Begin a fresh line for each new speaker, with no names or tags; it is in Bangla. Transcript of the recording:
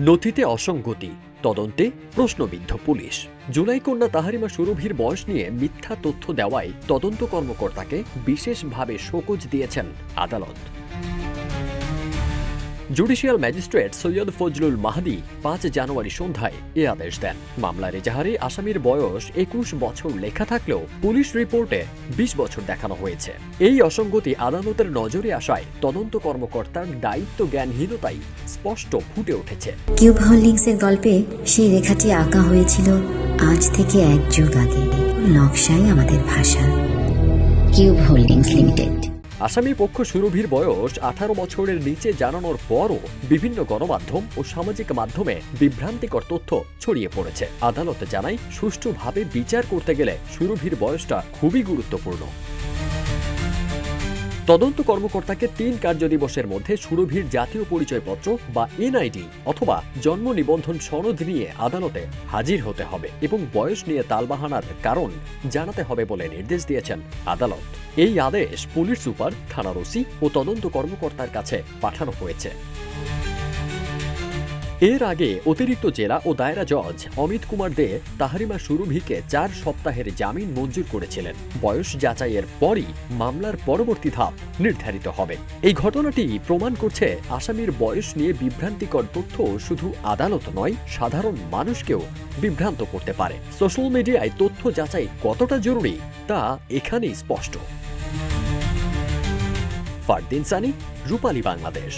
নথিতে অসঙ্গতি, তদন্তে প্রশ্নবিদ্ধ পুলিশ। জুলাই কন্যা তাহারিমা সুরভির বয়স নিয়ে মিথ্যা তথ্য দেওয়ায় তদন্ত কর্মকর্তাকে বিশেষভাবে শোকজ দিয়েছেন আদালত। জুডিশিয়াল ম্যাজিস্ট্রেট সৈয়দ ফজলুল মাহদি 5 জানুয়ারি সন্ধ্যায় এ আদেশ দেন। মামলার এজাহারে আসামির বয়স 21 বছর লেখা থাকলেও পুলিশ রিপোর্টে 20 বছর দেখানো হয়েছে। এই অসঙ্গতি আদালতের নজরে আসায় তদন্ত কর্মকর্তার দায়িত্ব জ্ঞানহীনতাই স্পষ্ট ফুটে উঠেছে।
কিউব হোল্ডিংসের গল্পে সেই রেখাটি আঁকা হয়েছিল আজ থেকে 1 যুগ আগে। নকশাই আমাদের ভাষা। Cube holdings limited.
আসামি পক্ষ সুরভির বয়স 18 বছরের নিচে জানানোর পরও বিভিন্ন গণমাধ্যম ও সামাজিক মাধ্যমে বিভ্রান্তিকর তথ্য ছড়িয়ে পড়েছে। আদালত জানায়, সুষ্ঠুভাবে বিচার করতে গেলে সুরভির বয়সটা খুবই গুরুত্বপূর্ণ। তদন্ত কর্মকর্তাকে 3 কার্যদিবসের মধ্যে সুরভির জাতীয় পরিচয়পত্র বা এনআইডি অথবা জন্ম নিবন্ধন সনদ নিয়ে আদালতে হাজির হতে হবে এবং বয়স নিয়ে তালবাহানার কারণ জানাতে হবে বলে নির্দেশ দিয়েছেন আদালত। এই আদেশ পুলিশ সুপার, থানার ওসি ও তদন্ত কর্মকর্তার কাছে পাঠানো হয়েছে। এর আগে অতিরিক্ত জেলা ও দায়রা জজ অমিত কুমার দে তাহারিমা সুরভিকে 4 সপ্তাহের জামিন মঞ্জুর করেছিলেন। বয়স যাচাইয়ের পরই মামলার পরবর্তী ধাপ নির্ধারিত হবে। এই ঘটনাটি প্রমাণ করছে আসামির বয়স নিয়ে বিভ্রান্তিকর তথ্য শুধু আদালত নয়, সাধারণ মানুষকেও বিভ্রান্ত করতে পারে। সোশ্যাল মিডিয়ায় তথ্য যাচাই কতটা জরুরি তা এখানেই স্পষ্ট। ফারদিন সানি, রূপালী বাংলাদেশ।